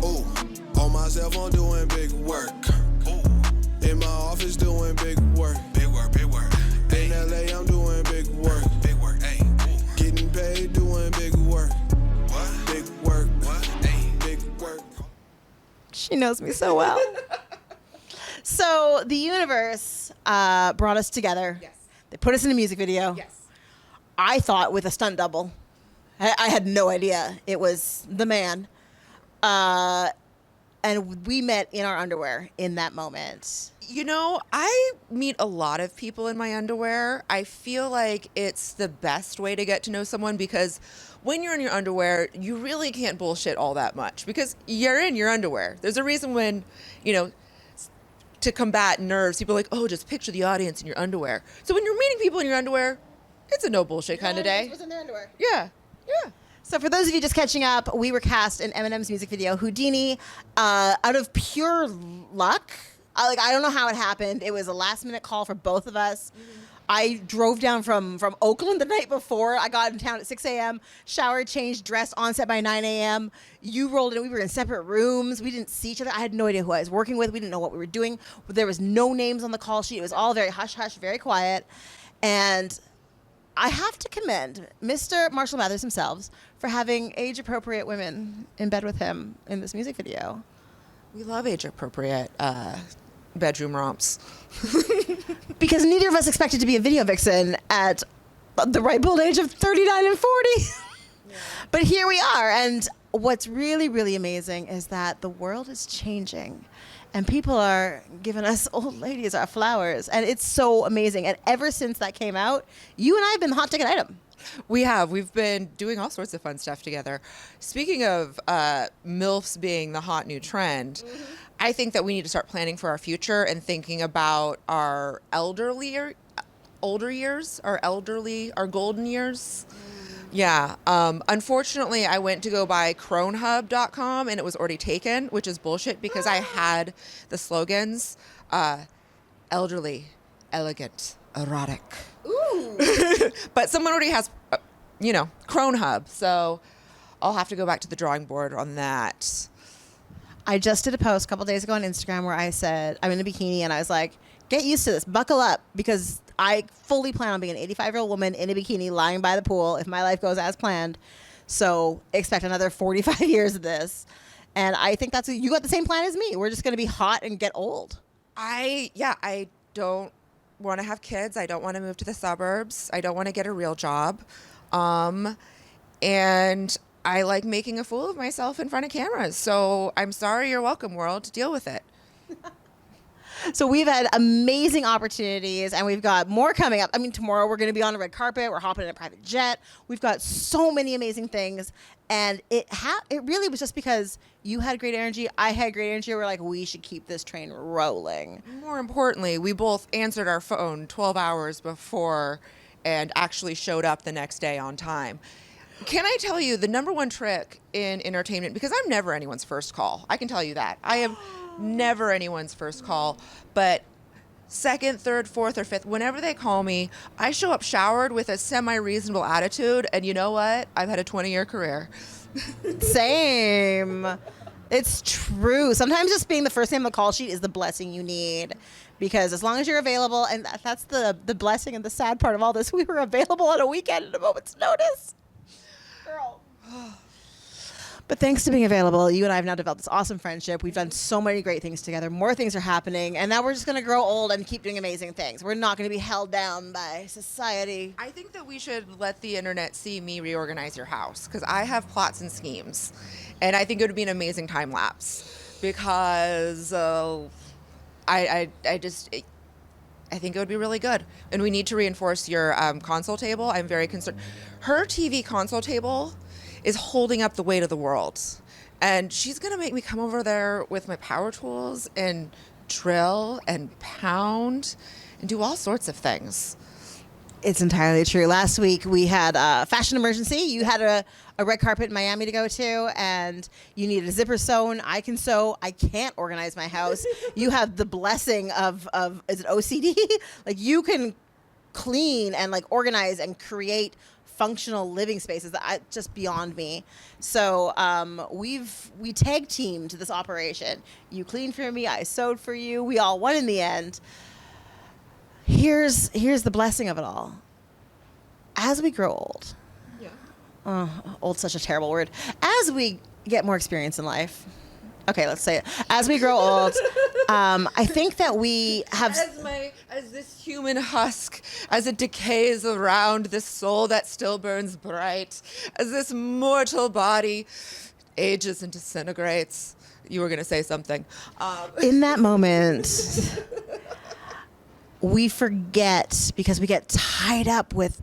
Ooh, on myself, I'm doing big work. Ooh, in my office, doing big work. Big work, big work. In LA, I'm doing big work. Big work, ayy. Getting paid, doing big work. What? Big work. What? Ayy. Big work. She knows me so well. So the universe brought us together. Yes. They put us in a music video. Yes. I thought with a stunt double. I had no idea it was the man. And we met in our underwear in that moment. You know, I meet a lot of people in my underwear. I feel like it's the best way to get to know someone because when you're in your underwear, you really can't bullshit all that much because you're in your underwear. There's a reason when, you know, to combat nerves, people are like, oh, just picture the audience in your underwear. So when you're meeting people in your underwear, it's a no bullshit kind of day. Was in their underwear. Yeah. Yeah. So for those of you just catching up, we were cast in Eminem's music video, Houdini, out of pure luck. I don't know how it happened. It was a last-minute call for both of us. Mm-hmm. I drove down from Oakland the night before. I got in town at 6 a.m., showered, changed, dressed, on set by 9 a.m. You rolled in. We were in separate rooms. We didn't see each other. I had no idea who I was working with. We didn't know what we were doing. There was no names on the call sheet. It was all very hush-hush, very quiet. And I have to commend Mr. Marshall Mathers himself for having age-appropriate women in bed with him in this music video. We love age-appropriate bedroom romps. Because neither of us expected to be a video vixen at the ripe old age of 39 and 40. Yeah. But here we are. And what's really, really amazing is that the world is changing. And people are giving us old ladies our flowers. And it's so amazing. And ever since that came out, you and I have been the hot ticket item. We have. We've been doing all sorts of fun stuff together. Speaking of MILFs being the hot new trend, I think that we need to start planning for our future and thinking about our older years, our golden years. Yeah. Unfortunately, I went to go buy cronehub.com and it was already taken, which is bullshit because I had the slogans, elderly, elegant, erotic. Ooh. But someone already has, Cronehub. So I'll have to go back to the drawing board on that. I just did a post a couple days ago on Instagram where I said, I'm in a bikini, and I was like, get used to this, buckle up, because I fully plan on being an 85-year-old woman in a bikini lying by the pool if my life goes as planned. So expect another 45 years of this. And I think you got the same plan as me. We're just going to be hot and get old. I don't want to have kids. I don't want to move to the suburbs. I don't want to get a real job. And I like making a fool of myself in front of cameras. So I'm sorry, you're welcome, world. Deal with it. So we've had amazing opportunities, and we've got more coming up. I mean, tomorrow we're going to be on a red carpet. We're hopping in a private jet. We've got so many amazing things. And it really was just because you had great energy, I had great energy. We're like, we should keep this train rolling. More importantly, we both answered our phone 12 hours before and actually showed up the next day on time. Can I tell you the number one trick in entertainment? Because I'm never anyone's first call. I can tell you that. I am never anyone's first call. But second, third, fourth, or fifth, whenever they call me, I show up showered with a semi-reasonable attitude. And you know what? I've had a 20-year career. Same. It's true. Sometimes just being the first name on the call sheet is the blessing you need. Because as long as you're available, and that's the blessing and the sad part of all this, we were available on a weekend at a moment's notice. Girl. But thanks to being available, you and I have now developed this awesome friendship. We've done so many great things together. More things are happening. And now we're just going to grow old and keep doing amazing things. We're not going to be held down by society. I think that we should let the internet see me reorganize your house because I have plots and schemes. And I think it would be an amazing time lapse because I think it would be really good. And we need to reinforce your console table. I'm very concerned. Her TV console table is holding up the weight of the world. And she's going to make me come over there with my power tools and drill and pound and do all sorts of things. It's entirely true. Last week we had a fashion emergency. You had a red carpet in Miami to go to, and you needed a zipper sewn. I can sew. I can't organize my house. You have the blessing of is it OCD? Like you can clean and like organize and create functional living spaces that just beyond me. So we tag teamed this operation. You cleaned for me, I sewed for you. We all won in the end. Here's the blessing of it all. As we grow old, old's such a terrible word. As we get more experience in life, okay, let's say it. As we grow old, I think that we have... As this human husk, as it decays around this soul that still burns bright, as this mortal body ages and disintegrates. You were going to say something. In that moment, we forget, because we get tied up with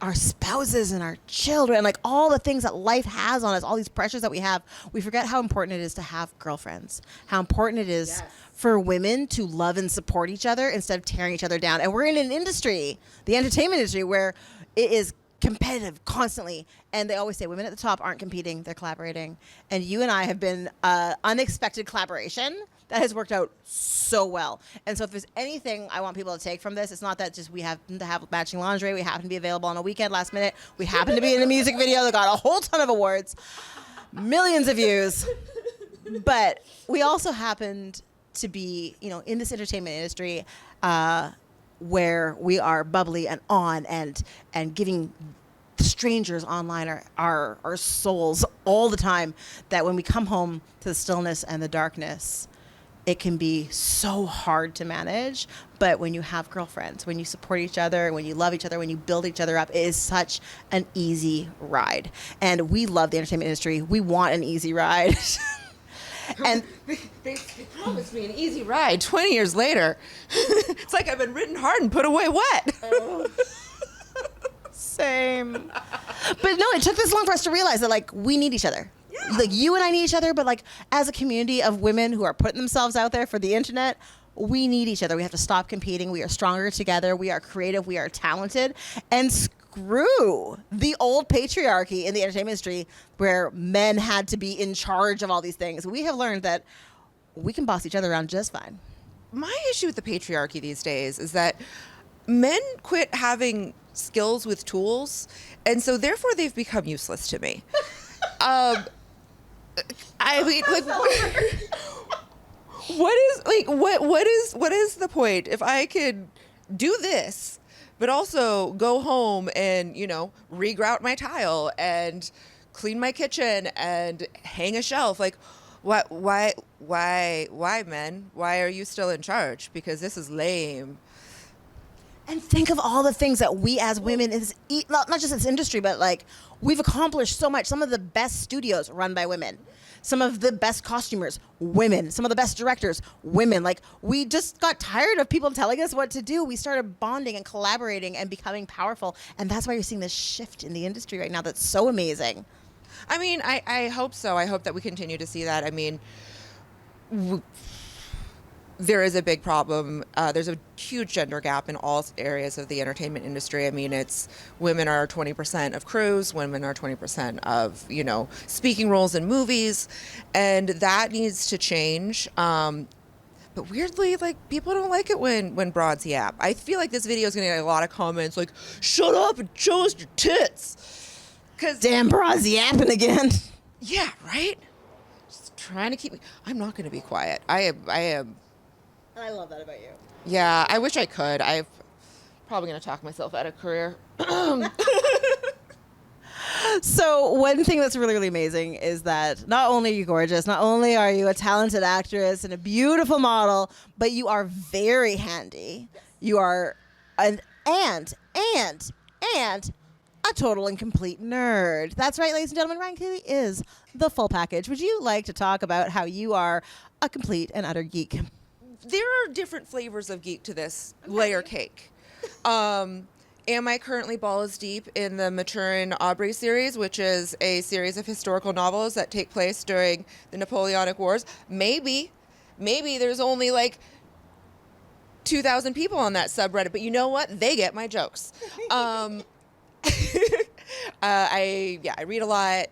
our spouses and our children, like all the things that life has on us, all these pressures that we have, we forget how important it is to have girlfriends, how important it is for women to love and support each other instead of tearing each other down. And we're in an industry, the entertainment industry, where it is competitive constantly. And they always say women at the top aren't competing, they're collaborating. And you and I have been unexpected collaboration that has worked out so well. And so if there's anything I want people to take from this, it's not that just we happen to have matching lingerie, we happen to be available on a weekend last minute, we happen to be in a music video that got a whole ton of awards, millions of views, but we also happened to be, in this entertainment industry where we are bubbly and on and giving strangers online our souls all the time, that when we come home to the stillness and the darkness, it can be so hard to manage. But when you have girlfriends, when you support each other, when you love each other, when you build each other up, it is such an easy ride. And we love the entertainment industry. We want an easy ride. And they promised me an easy ride 20 years later. It's like I've been ridden hard and put away wet. Same. But no, it took this long for us to realize that, like, we need each other. Yeah. Like, you and I need each other, but, like, as a community of women who are putting themselves out there for the internet, we need each other. We have to stop competing. We are stronger together. We are creative. We are talented. And screw the old patriarchy in the entertainment industry where men had to be in charge of all these things. We have learned that we can boss each other around just fine. My issue with the patriarchy these days is that men quit having skills with tools, and so therefore they've become useless to me. I mean, like, what is the point if I could do this, but also go home and regrout my tile and clean my kitchen and hang a shelf? Like, why, men? Why are you still in charge? Because this is lame. And think of all the things that we as women, not just this industry, but like we've accomplished so much. Some of the best studios run by women. Some of the best costumers, women. Some of the best directors, women. Like, we just got tired of people telling us what to do. We started bonding and collaborating and becoming powerful. And that's why you're seeing this shift in the industry right now that's so amazing. I mean, I hope so. I hope that we continue to see that. I mean, there is a big problem. There's a huge gender gap in all areas of the entertainment industry. I mean, women are 20% of crews, women are 20% of, speaking roles in movies, and that needs to change. But weirdly, like, people don't like it when broads yap. I feel like this video is going to get a lot of comments like, shut up and show us your tits. 'Cause damn, broads yapping again. Yeah, right? Just trying to keep me. I'm not going to be quiet. I am. I love that about you. Yeah, I wish I could. I'm probably going to talk myself out of career. So one thing that's really, really amazing is that not only are you gorgeous, not only are you a talented actress and a beautiful model, but you are very handy. Yes. You are and a total and complete nerd. That's right, ladies and gentlemen. Ryan Keely is the full package. Would you like to talk about how you are a complete and utter geek? There are different flavors of geek to this layer cake. Am I currently balls deep in the Maturin Aubrey series, which is a series of historical novels that take place during the Napoleonic Wars? Maybe. There's only like 2,000 people on that subreddit, but you know what? They get my jokes. I read a lot.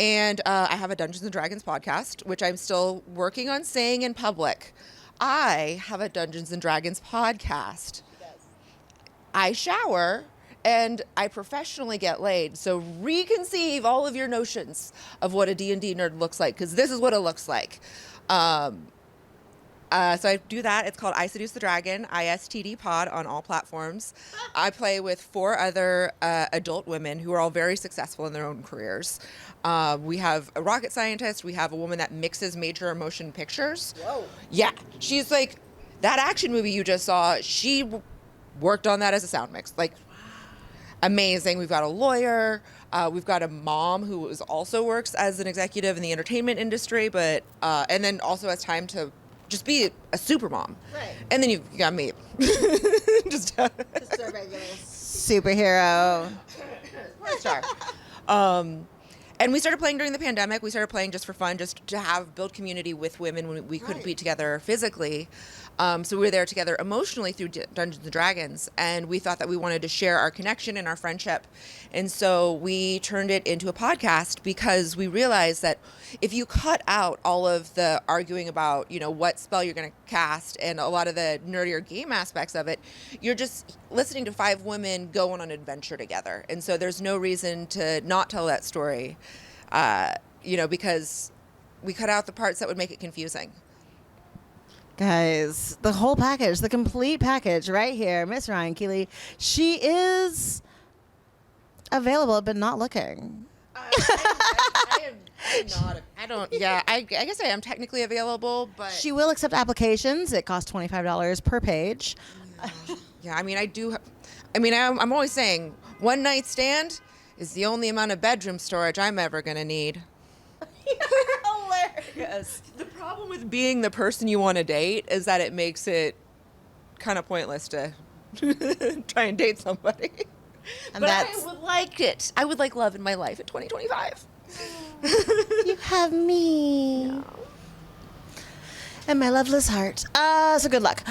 And I have a Dungeons and Dragons podcast, which I'm still working on saying in public. I have a Dungeons and Dragons podcast. Yes. I shower and I professionally get laid. So reconceive all of your notions of what a D&D nerd looks like, because this is what it looks like. So I do that. It's called I Seduce the Dragon, ISTD pod on all platforms. I play with 4 other adult women who are all very successful in their own careers. We have a rocket scientist. We have a woman that mixes major motion pictures. Whoa. Yeah. She's like, that action movie you just saw, she worked on that as a sound mix. Like, amazing. We've got a lawyer. We've got a mom who also works as an executive in the entertainment industry, but and then also has time to just be a super mom. Right. And then you've got me. just a regular superhero. star. And we started playing during the pandemic. We started playing just for fun, just to build community with women when we couldn't be together physically. So we were there together emotionally through Dungeons & Dragons, and we thought that we wanted to share our connection and our friendship. And so we turned it into a podcast because we realized that if you cut out all of the arguing about, what spell you're going to cast and a lot of the nerdier game aspects of it, you're just listening to 5 women go on an adventure together. And so there's no reason to not tell that story, because we cut out the parts that would make it confusing. Guys, the whole package, the complete package right here, Miss Ryan Keely. She is available, but not looking. I am not. I guess I am technically available, but She will accept applications. It costs $25 per page. yeah. I mean, I do. I'm always saying, one night stand is the only amount of bedroom storage I'm ever gonna need. Hilarious. The problem with being the person you want to date is that it makes it kind of pointless to try and date somebody. And but that's- I would like it. I would like love in my life in 2025. You have me. No. And my loveless heart. So good luck.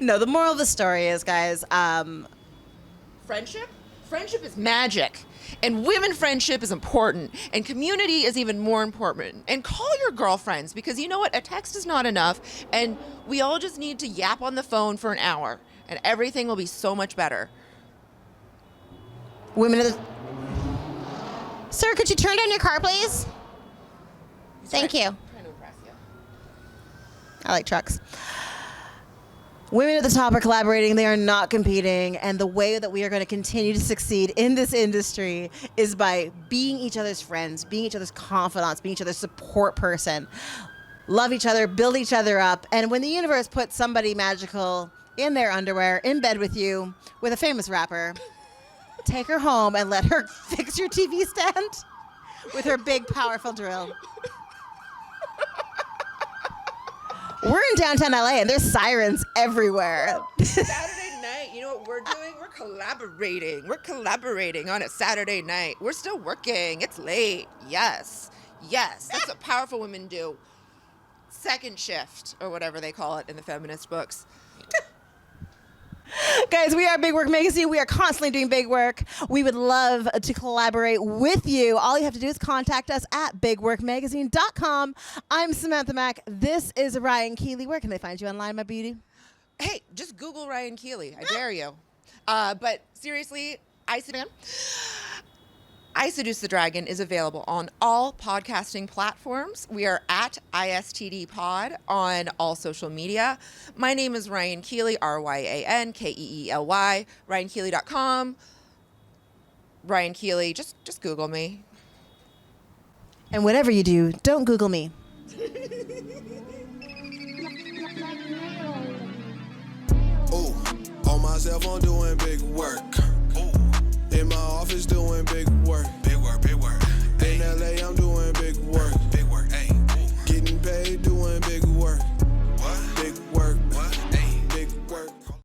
No, the moral of the story is, guys, Friendship? Friendship is magic. And women friendship is important. And community is even more important. And call your girlfriends, because you know what? A text is not enough. And we all just need to yap on the phone for an hour. And everything will be so much better. women of the... Sir, could you turn down your car, please? Thank you. Trying to impress you. I like trucks. Women at the top are collaborating. They are not competing. And the way that we are going to continue to succeed in this industry is by being each other's friends, being each other's confidants, being each other's support person. Love each other, build each other up. And when the universe puts somebody magical in their underwear, in bed with you, with a famous rapper, take her home and let her fix your TV stand with her big, powerful drill. We're in downtown LA and there's sirens everywhere. Saturday night, you know what we're doing? We're collaborating. We're collaborating on a Saturday night. We're still working. It's late. Yes. Yes. That's what powerful women do. Second shift, or whatever they call it in the feminist books. Guys, we are BigWork Magazine. We are constantly doing big work. We would love to collaborate with you. All you have to do is contact us at bigworkmagazine.com. I'm Samantha Mack. This is Ryan Keely. Where can they find you online, my beauty? Hey, just Google Ryan Keely. I dare you. But seriously, I Seduce the Dragon is available on all podcasting platforms. We are at ISTD Pod on all social media. My name is Ryan Keely, RyanKeely, RyanKeely.com. Ryan Keely, just Google me. And whatever you do, don't Google me. Ooh, on myself, I'm doing big work. Ooh, in my office, doing big work. Big work, big work. In LA, I'm